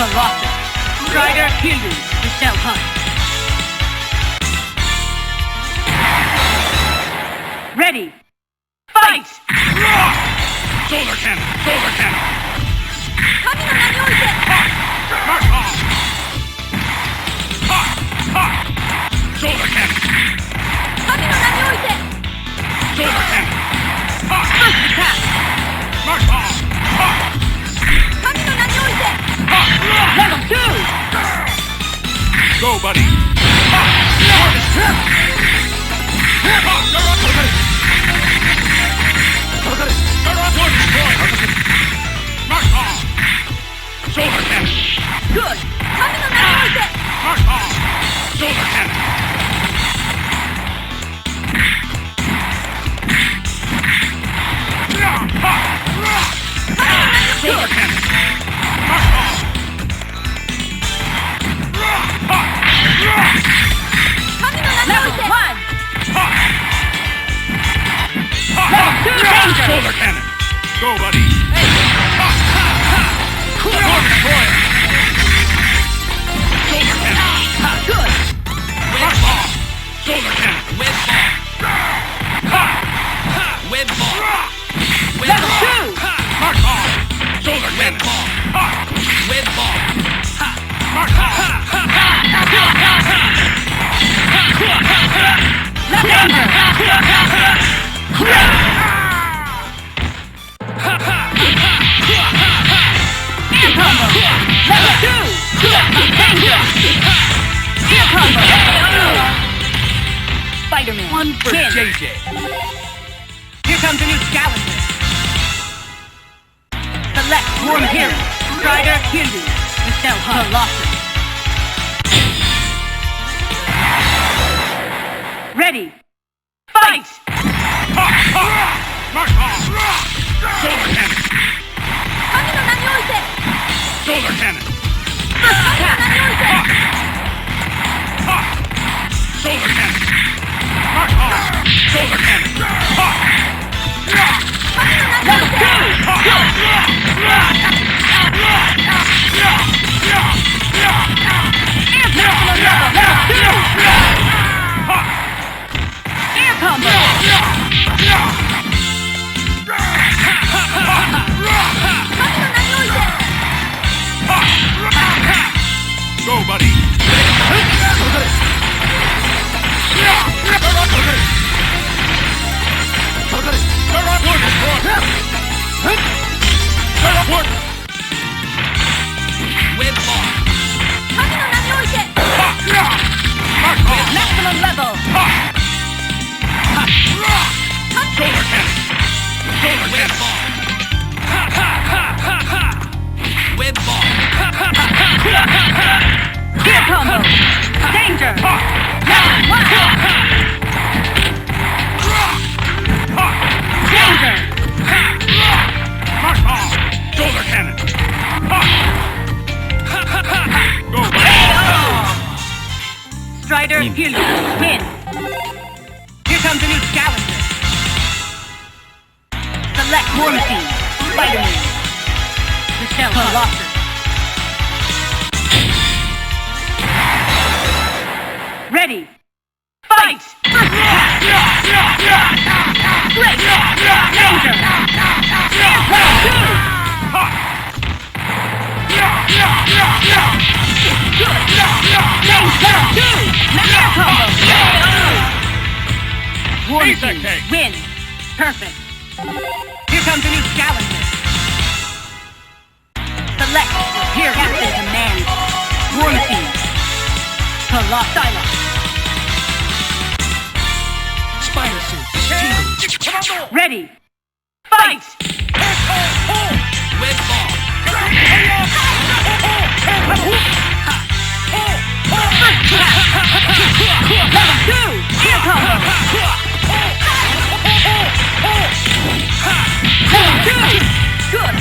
Colossus. Strider Kiryu. Michelle Hunt. Ready. Fight! Solar cannon! Solar cannon! Mark on! Solar cannon! Solar cannon! First attack! Mark on! Level 2! Go, buddy! Mark on! Solar cannon! Good! Mark on! Solar cannon! Solar cannon! Mark on! Level 1! Level 2 danger! Solar cannon! Go, buddy! Solar destroyer! Solar cannon! Good! Mark on! Solar cannon! Web ball. Level 2! Mark on! Solar cannon! Web ball. Mark on! Danger! Air combo! Level 2! Danger! Air combo! Spider-Man. One for Win. JJ. Here comes a new challenger. Select Warm Hero. Strider Kiryu. Michelle Hunt. Colossus. Ready. Fight! Mark on! Solar cannon! Solar cannon! First attack! Solar cannon! Mark on! Solar cannon! Level 2! Air personal level! Level 2! Air combo! Go, buddy! Web ball. Maximum level! Solar cannon! Solar Web cannon! ball. Web ball. Gear combo! Danger! Level 1! Danger! Mark on! Solar cannon! Go, buddy! Strider Kiryu. Win. Here comes a new challenger. Select Warm Team. Spider-Man. Michelle Colossus. Ready. Fight! First attack! Great! Danger! Air Power 2! Good! Danger! 2! Air combo! Warm Insect Team. egg. Win. Perfect. Here comes a new challenger. Select your Captain Command. Warm Team. Colossus. Spider suit. Ready. Fight! Web ball. Level 2! Air combo! Level 2! Good!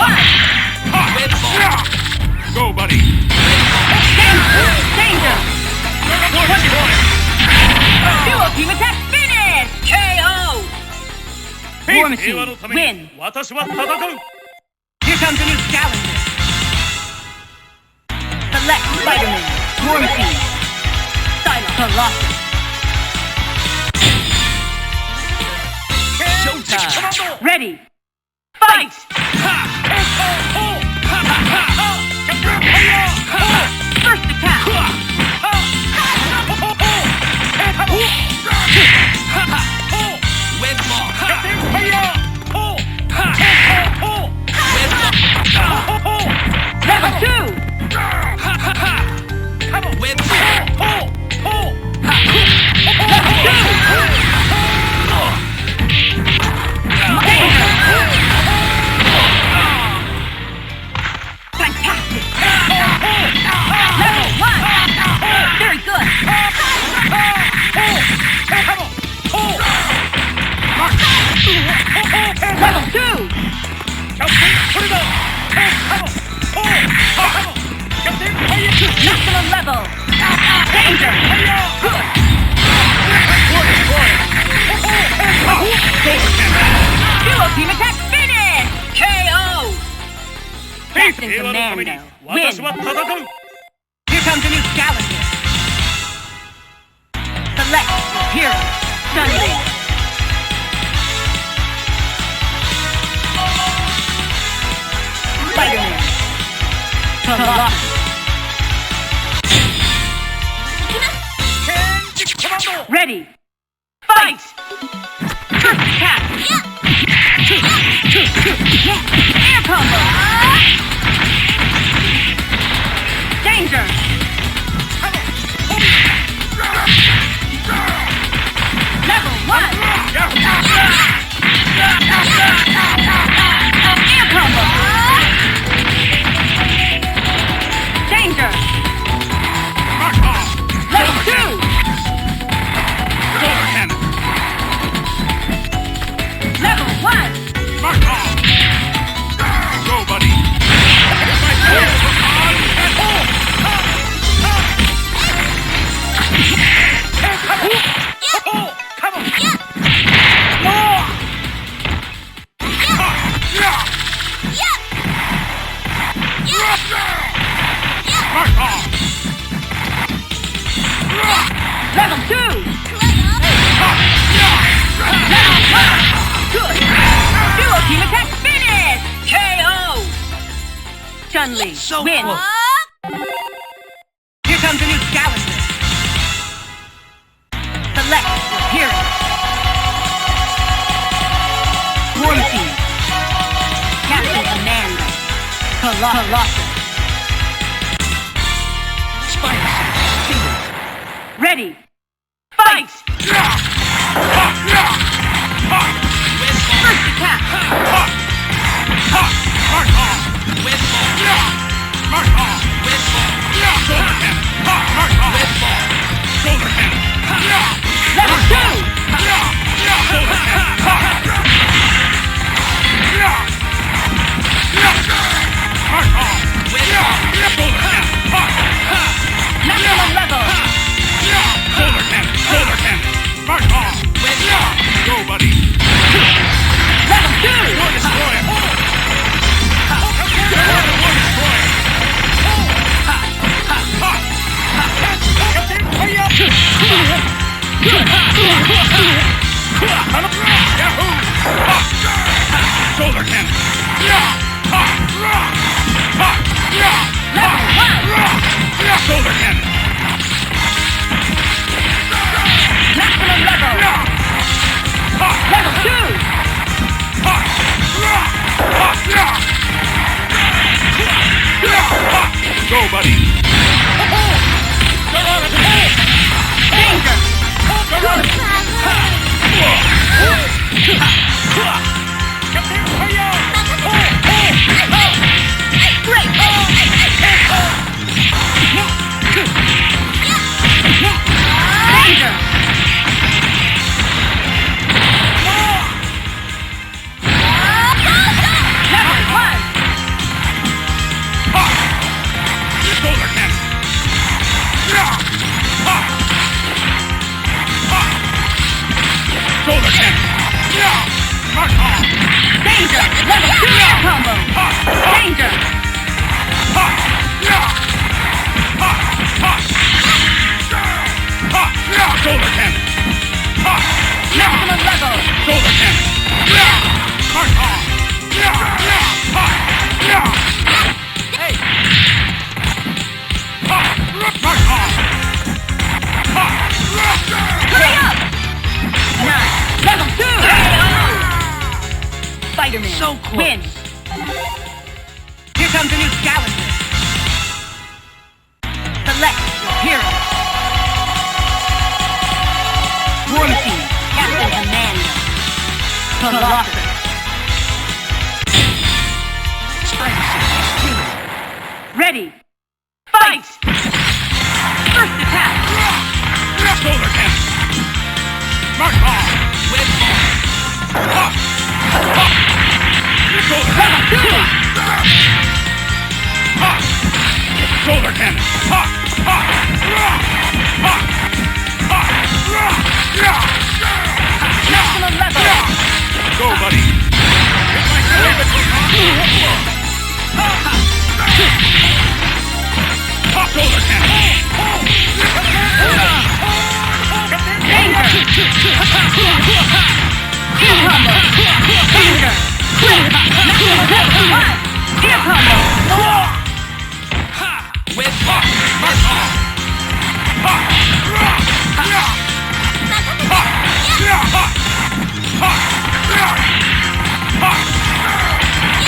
one! Red ball. Go, buddy. Danger! Dual team attack finish! KO! War Machine, win! 私は戦う Here comes a new challenger! Select Spider-Man, War Machine, Silent Colossus. Showtime. Ready! Fight! First attack! Red ball. Level 2! Red ball. Fantastic! Level 1! Very good! Level 2! Maximum level! Danger! Good! Dual team attack finish! KO! Captain 平和のために Commando, 私 win! は戦う Here comes a new challenger! Select your hero! Stunning! Spider-Man! Colossus! Ready! Fight! First attack! Air combo! Danger! Level 1! Air combo! Danger! Level 2! Solar cannon. Level 1! Mark off. Go, buddy. Come on. Mark off. Level 2! Good! Dual team attack finish! KO! Chun-Li, So win! close. Here comes a new challenger! Select your hero! War Machine, Captain Commando, Colossus. Ready! Fight! First attack! Mark off. Red ball. Mark off. Red ball. Solar cannon. Mark off. Red ball. Solar cannon. Level 2! Solar cannon. Mark off. Red ball. Solar cannon. Maximum level! Solar cannon. Solar cannon. Mark Danger! Level 2 air combo! Danger! Shoulder cannon! Maximum level! Shoulder cannon! Mark on! Hey! Mark on! Hurry up! Nice! Level 2! Spider-Man So close. wins! Here comes a new challenger! Select your hero! One Team, Captain Commando! Colossus! Ready! Fight! First attack! Shoulder cannon! Mark on! Web bomb! Level 2! Shoulder cannon! Maximum level! Go, buddy! It's my favorite! Shoulder cannon! Danger! Ear combo! Danger! Quick! Maximum level 1! Ear combo! Web bomb! Mark on!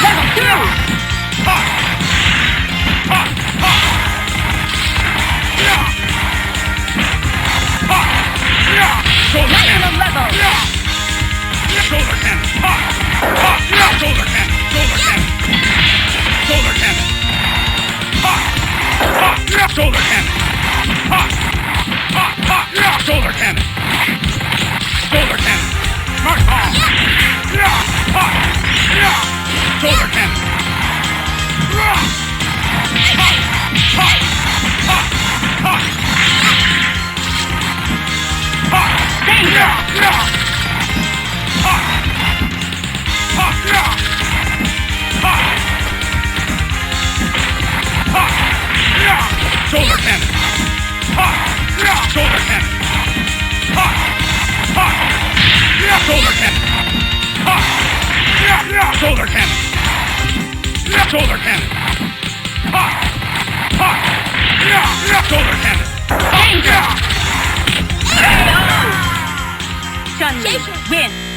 Level 2! Shoulder cannon! Maximum level! Shoulder cannon! Shoulder cannon! Shoulder cannon! Shoulder cannon! Shoulder cannon! Shoulder cannon! Shoulder cannon! Mark on! Shoulder cannon! Danger! Shoulder cannon! Shoulder cannon! Shoulder cannon! Shoulder cannon! Shoulder cannon! Shoulder cannon! Danger! Chun-Li wins!